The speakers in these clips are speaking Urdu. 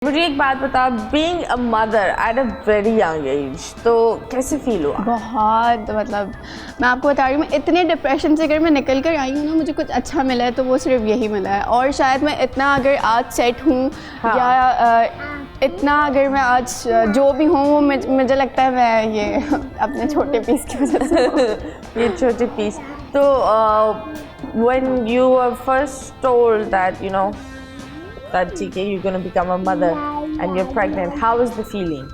مجھے ایک بات بتاؤ, being a mother at a very young age, تو کیسے فیل ہوا؟ بہت, مطلب میں آپ کو بتا رہی ہوں, میں اتنے ڈپریشن سے اگر میں نکل کر آئی ہوں نا, مجھے کچھ اچھا ملا ہے تو وہ صرف یہی ملا ہے. اور شاید میں اتنا اگر آج سیٹ ہوں یا اتنا اگر میں آج جو بھی ہوں, وہ مجھے لگتا ہے میں یہ اپنے چھوٹے پیس کی وجہ سے. یہ چھوٹے پیس. تو when you were first told that you know that okay, you're going to become a mother and you're pregnant, how was the feeling?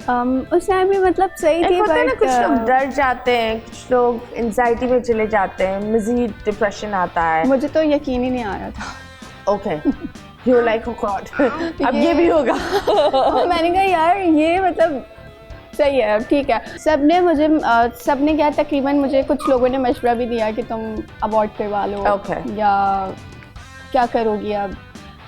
اس ٹائم بھی مطلب صحیح تھی, بٹ کچھ لوگ ڈر جاتے ہیں, کچھ لوگ انزائٹی میں چلے جاتے ہیں, مزید ڈپریشن آتا ہے. مجھے تو یقین ہی نہیں آ رہا تھا. Okay, you like oh God, اب یہ بھی ہوگا. میں نے کہا یار یہ مطلب صحیح ہے, اب ٹھیک ہے. سب نے کیا, تقریباً مجھے کچھ لوگوں نے مشورہ بھی دیا کہ تم ابورٹ کروا لو یا کیا کرو گی اب,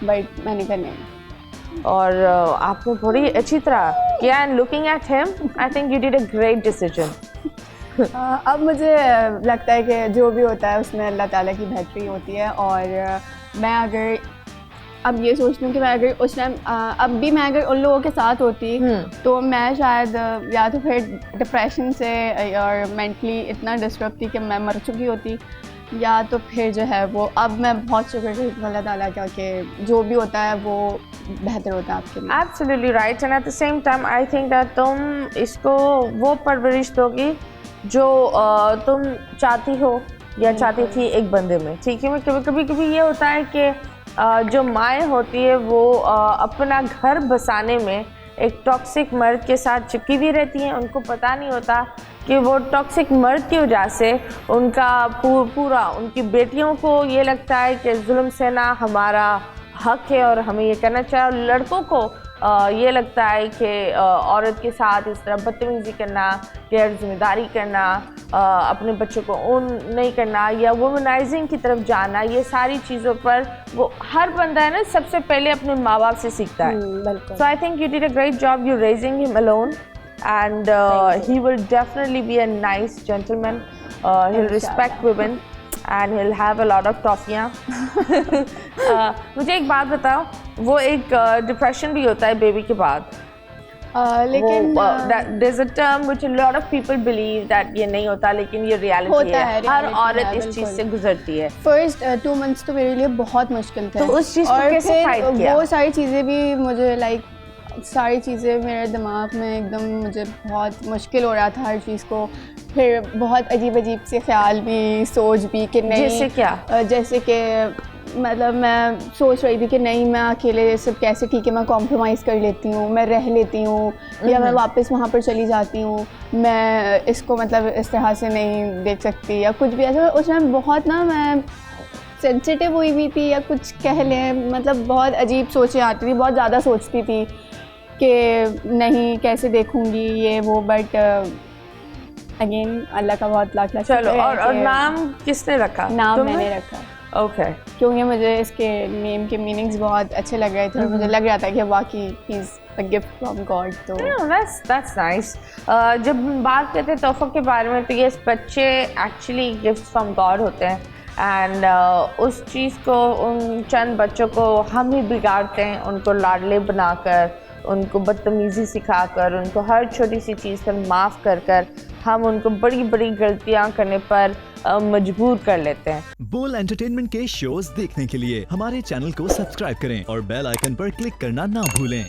بٹ میں نے کہا نہیں. اور آپ نے بڑی اچھی طرح کیا, اینڈ لوکنگ ایٹ ہم آئی think you did a great decision. اب مجھے لگتا ہے کہ جو بھی ہوتا ہے اس میں اللہ تعالیٰ کی بہتری ہوتی ہے. اور میں اگر اب یہ سوچتی ہوں کہ میں اگر اس ٹائم اب بھی میں اگر ان لوگوں کے ساتھ ہوتی تو میں شاید یا تو پھر ڈپریشن سے اور مینٹلی اتنا ڈسٹرب تھی کہ میں مر چکی ہوتی, یا تو پھر جو ہے وہ اب میں بہت شکر کرتی ہوں اللہ تعالیٰ کا کہ جو بھی ہوتا ہے وہ بہتر ہوتا ہے آپ کے لیے. Absolutely right. And at the same time I think that تم اس کو وہ پرورش دو گی جو تم چاہتی ہو یا چاہتی تھی ایک بندے میں. ٹھیک ہے, میں کبھی یہ ہوتا ہے کہ جو مائیں ہوتی ہے وہ اپنا گھر بسانے میں ایک ٹاکسک مرد کے ساتھ چپکی بھی رہتی ہیں. ان کو پتہ نہیں ہوتا کہ وہ ٹاکسک مرد کی وجہ سے ان کا پورا ان کی بیٹیوں کو یہ لگتا ہے کہ ظلم سہنا ہمارا حق ہے اور ہمیں یہ کرنا چاہیے. اور لڑکوں کو یہ لگتا ہے کہ عورت کے ساتھ اس طرح بدتمیزی کرنا, غیر ذمہ داری کرنا, اپنے بچوں کو اون نہیں کرنا یا وومنائزنگ کی طرف جانا, یہ ساری چیزوں پر وہ ہر بندہ ہے نا سب سے پہلے اپنے ماں باپ سے سیکھتا ہے. So I think you did a great job, you raising ہم alone and he will definitely be a nice gentleman. He'll respect women and he'll have a lot of toffeeاں. مجھے ایک بات بتاؤ, وہ ایک ڈپریشن بھی ہوتا ہے بیبی کے بعد, لیکن there's a term which a lot of people believe that یہ نہیں ہوتا, لیکن یہ ریالٹی ہے, ہر عورت اس چیز سے گزرتی ہے. فرسٹ 2 months تو میرے لیے بہت مشکل تھا, تو اس چیز کو کیسے فائٹ کیا؟ وہ ساری چیزیں بھی مجھے ساری چیزیں میرے دماغ میں ایک دم مجھے بہت مشکل ہو رہا تھا ہر چیز کو. پھر بہت عجیب سے خیال بھی, سوچ بھی کہ نہیں, جیسے کیا, جیسے کہ مطلب میں سوچ رہی تھی کہ نہیں میں اکیلے سب کیسے, ٹھیک ہے میں کمپرومائز کر لیتی ہوں, میں رہ لیتی ہوں, یا میں واپس وہاں پر چلی جاتی ہوں, میں اس کو مطلب اس طرح سے نہیں دیکھ سکتی یا کچھ بھی ایسا. اس میں بہت نا میں سینسیٹیو ہوئی ہوئی تھی یا کچھ کہہ لیں, مطلب بہت عجیب سوچیں آتی تھی, بہت زیادہ سوچتی تھی کہ نہیں کیسے دیکھوں گی یہ وہ. بٹ اگین اللہ کا بہت لاکھ لاکھ چلو. اور نام کس نے رکھا؟ نام میں نے رکھا. اوکے, کیونکہ مجھے اس کے نیم کے میننگز بہت اچھے لگ رہے تھے اور مجھے لگ رہا تھا کہ واقعی has a gift from God. تو that's nice. جب بات کرتے ہیں تحفوں کے بارے میں تو یہ بچے ایکچولی گفٹ فرام گاڈ ہوتے ہیں, اینڈ اس چیز کو ان چند بچوں کو ہم ہی بگاڑتے ہیں, ان کو لاڈلے بنا کر, ان کو بدتمیزی سکھا کر, ان کو ہر چھوٹی سی چیز پر معاف کر کر ہم ان کو بڑی بڑی غلطیاں کرنے پر مجبور کر لیتے ہیں. بول انٹرٹینمنٹ کے شوز دیکھنے کے لیے ہمارے چینل کو سبسکرائب کریں اور بیل آئیکن پر کلک کرنا نہ بھولیں.